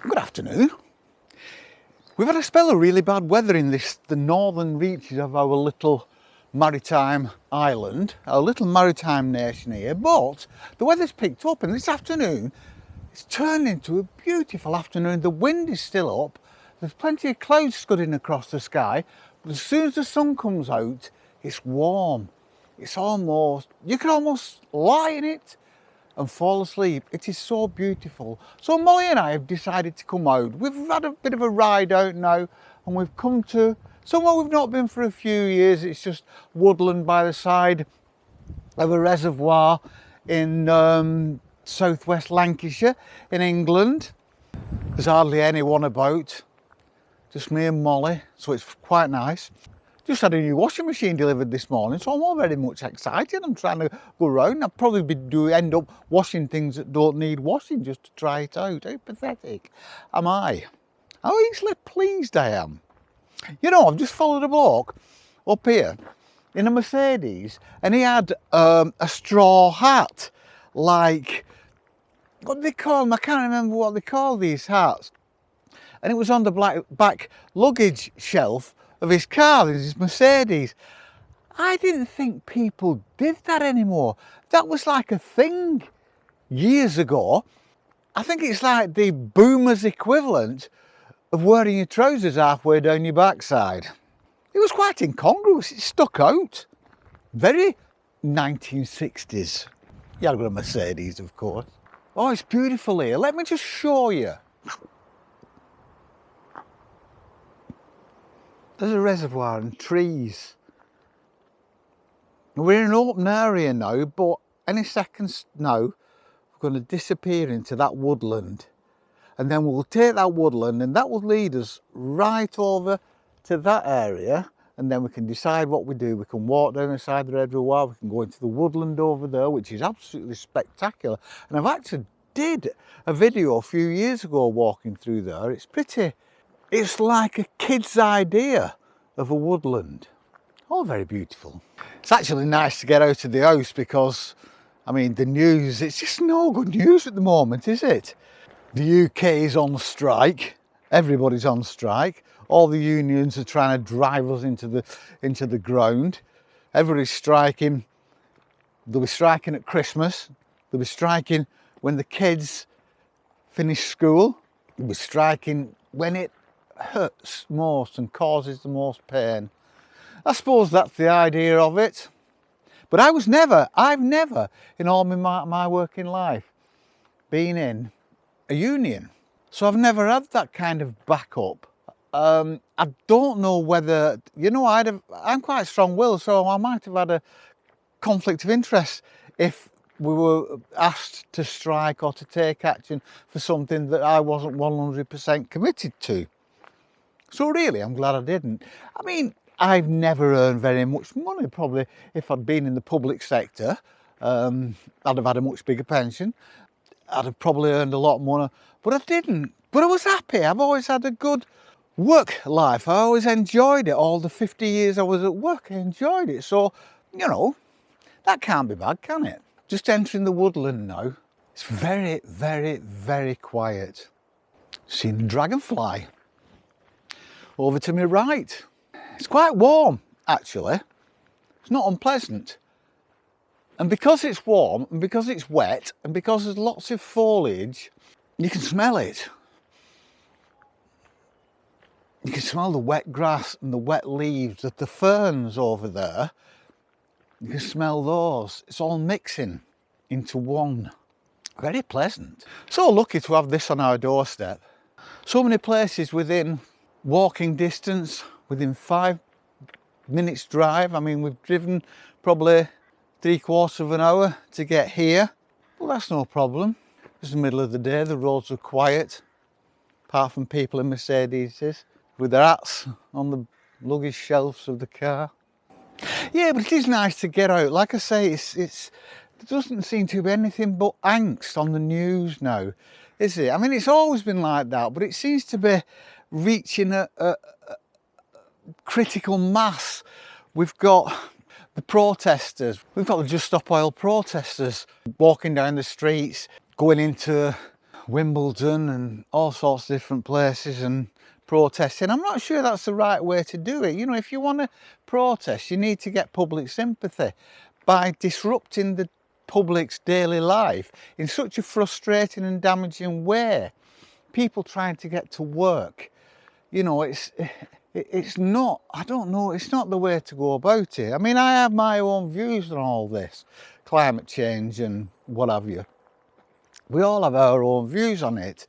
Good afternoon. We've had a spell of really bad weather in the northern reaches of our little maritime island, our little maritime nation here, but the weather's picked up and this afternoon it's turned into a beautiful afternoon. The wind is still up, there's plenty of clouds scudding across the sky, but as soon as the sun comes out, it's warm. It's almost, you can almost lie in it and fall asleep. It is so beautiful. So Molly and I have decided to come out. We've had a bit of a ride out now and we've come to somewhere we've not been for a few years. It's just woodland by the side of a reservoir in southwest Lancashire in England. There's hardly anyone about, just me and Molly, so it's quite nice. Just had a new washing machine delivered this morning, so I'm all very much excited. I'm trying to go around. I'll probably end up washing things that don't need washing just to try it out. How pathetic am I? How easily pleased I am. You know, I've just followed a bloke up here in a Mercedes and he had a straw hat, like, what do they call them? I can't remember what they call these hats. And it was on the back luggage shelf of his car, his Mercedes. I didn't think people did that anymore. That was like a thing years ago. I think it's like the boomer's equivalent of wearing your trousers halfway down your backside. It was quite incongruous, it stuck out. Very 1960s. You had a Mercedes, of course. Oh, it's beautiful here. Let me just show you. There's a reservoir and trees. We're in an open area now, but any second now we're going to disappear into that woodland, and then we'll take that woodland and that will lead us right over to that area, and then we can decide what we do. We can walk down the side of the reservoir, we can go into the woodland over there, which is absolutely spectacular. And I've actually did a video a few years ago walking through there. It's pretty. It's like a kid's idea of a woodland. All very beautiful. It's actually nice to get out of the house because, I mean, the news, it's just no good news at the moment, is it? The UK is on strike. Everybody's on strike. All the unions are trying to drive us into the ground. Everybody's striking. They'll be striking at Christmas. They'll be striking when the kids finish school. They'll be striking when it hurts most and causes the most pain. I suppose that's the idea of it. But I've never in all my working life been in a union. So I've never had that kind of backup. I don't know whether, you know, I'm quite strong-willed, so I might have had a conflict of interest if we were asked to strike or to take action for something that I wasn't 100% committed to. So really, I'm glad I didn't. I mean, I've never earned very much money. Probably if I'd been in the public sector, I'd have had a much bigger pension. I'd have probably earned a lot more, but I didn't. But I was happy. I've always had a good work life. I always enjoyed it. All the 50 years I was at work, I enjoyed it. So, you know, that can't be bad, can it? Just entering the woodland now. It's very, very, very quiet. Seen a dragonfly over to my right. It's quite warm, actually. It's not unpleasant. And because it's warm, and because it's wet, and because there's lots of foliage, you can smell it. You can smell the wet grass and the wet leaves of the ferns over there. You can smell those. It's all mixing into one. Very pleasant. So lucky to have this on our doorstep. So many places within walking distance, within 5 minutes drive. I mean, we've driven probably 3/4 of an hour to get here. Well, that's no problem. It's the middle of the day, the roads are quiet, apart from people in Mercedes with their hats on the luggage shelves of the car. Yeah, but it is nice to get out. Like I say, there doesn't seem to be anything but angst on the news now, is it? I mean, it's always been like that, but it seems to be reaching a critical mass. We've got the protesters, we've got the Just Stop Oil protesters walking down the streets, going into Wimbledon and all sorts of different places and protesting. I'm not sure that's the right way to do it. You know, if you want to protest, you need to get public sympathy by disrupting the public's daily life in such a frustrating and damaging way. People trying to get to work, you know, it's not, I don't know, it's not the way to go about it. I mean, I have my own views on all this, climate change and what have you. We all have our own views on it.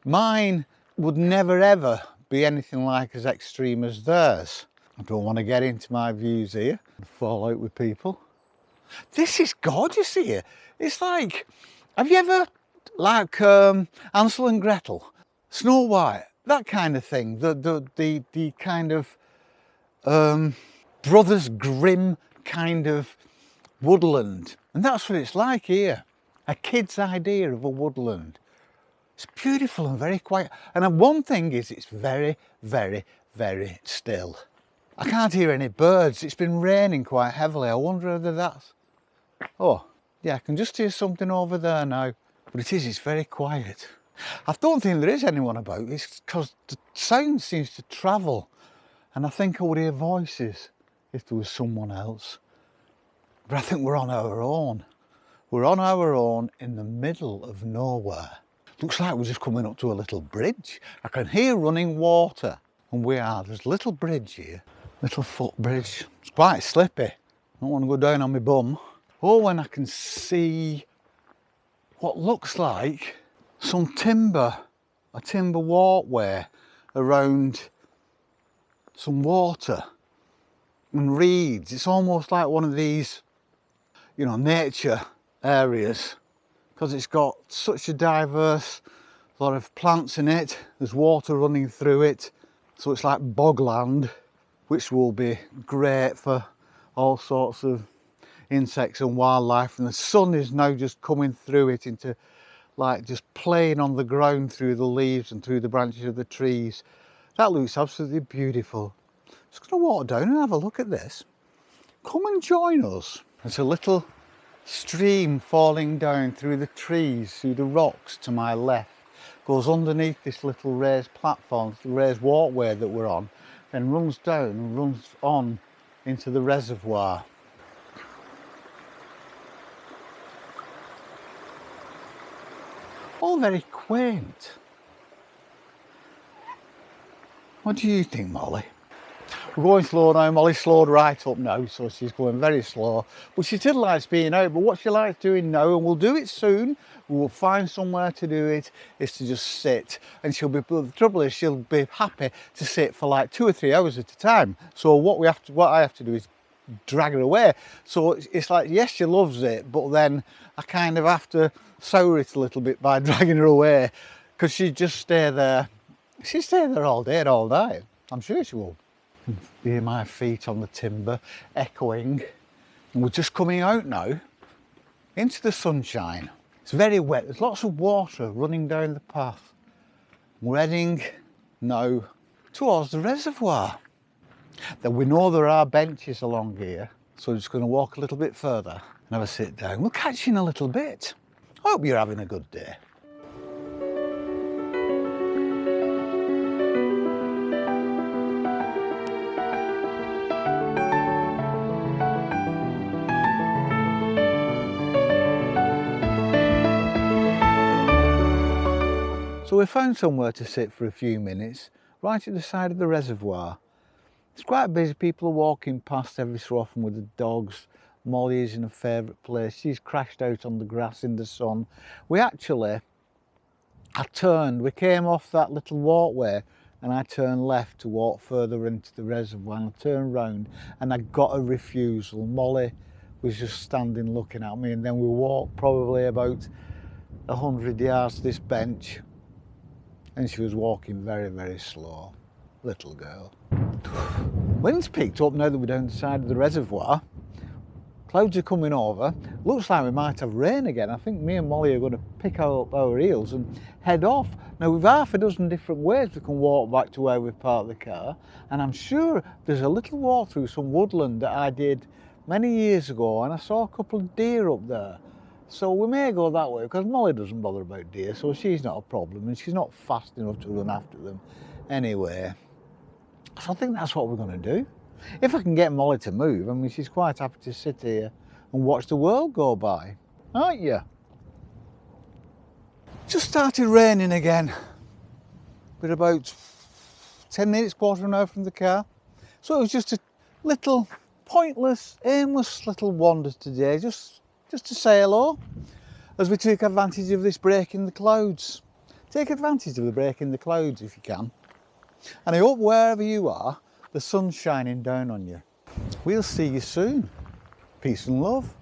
Mine would never ever be anything like as extreme as theirs. I don't want to get into my views here and fall out with people. This is gorgeous here. It's like, have you ever, like Hansel and Gretel, Snow White, that kind of thing, the kind of Brothers Grimm kind of woodland. And that's what it's like here. A kid's idea of a woodland. It's beautiful and very quiet. And one thing is, it's very, very, very still. I can't hear any birds. It's been raining quite heavily. I wonder whether that's... Oh, yeah, I can just hear something over there now. But it's very quiet. I don't think there is anyone about. It's because the sound seems to travel. And I think I would hear voices if there was someone else. But I think we're on our own. We're on our own in the middle of nowhere. Looks like we're just coming up to a little bridge. I can hear running water. And there's a little bridge here. Little footbridge. It's quite slippy. I don't want to go down on my bum. Oh, and I can see what looks like some timber. A timber walkway around some water and reeds. It's almost like one of these, you know, nature areas, because it's got such a diverse lot of plants in it. There's water running through it, so it's like bogland, which will be great for all sorts of insects and wildlife. And the sun is now just coming through it into, like, just playing on the ground through the leaves and through the branches of the trees. That looks absolutely beautiful. Just going to walk down and have a look at this. Come and join us. There's a little stream falling down through the trees, through the rocks to my left. Goes underneath this little raised platform, the raised walkway that we're on, then runs down and runs on into the reservoir. All very quaint. What do you think, Molly? We're going slow now. Molly slowed right up now, so she's going very slow. But she still likes being out. But what she likes doing now, and we'll do it soon, we will find somewhere to do it, is to just sit. And she'll be, but the trouble is, she'll be happy to sit for like 2 or 3 hours at a time. So what I have to do is drag her away. So it's like, yes, she loves it, but then I kind of have to sour it a little bit by dragging her away, because she'd just stay there. She'd stay there all day and all night. I'm sure she will. Hear my feet on the timber echoing. And we're just coming out now into the sunshine. It's very wet. There's lots of water running down the path. We're heading now towards the reservoir. Then we know there are benches along here, so we're just going to walk a little bit further and have a sit down. We'll catch you in a little bit. I hope you're having a good day. So we found somewhere to sit for a few minutes, right at the side of the reservoir. It's quite busy, people are walking past every so often with the dogs. Molly is in a favourite place, she's crashed out on the grass in the sun. We came off that little walkway and I turned left to walk further into the reservoir, and I turned round and I got a refusal. Molly was just standing looking at me, and then we walked probably about 100 yards to this bench. And she was walking very, very slow, little girl. Wind's picked up now that we're down the side of the reservoir. Clouds are coming over. Looks like we might have rain again. I think me and Molly are going to pick up our heels and head off. Now, we've half a dozen different ways we can walk back to where we've parked the car. And I'm sure there's a little walk through some woodland that I did many years ago, and I saw a couple of deer up there. So we may go that way, because Molly doesn't bother about deer, so she's not a problem, and she's not fast enough to run after them anyway. So I think that's what we're going to do. If I can get Molly to move, I mean, she's quite happy to sit here and watch the world go by, aren't you? Just started raining again. We're about 10 minutes, quarter of an hour from the car. So it was just a little pointless, aimless little wander today, just to say hello, as we took advantage of this break in the clouds. Take advantage of the break in the clouds if you can. And I hope wherever you are, the sun's shining down on you. We'll see you soon. Peace and love.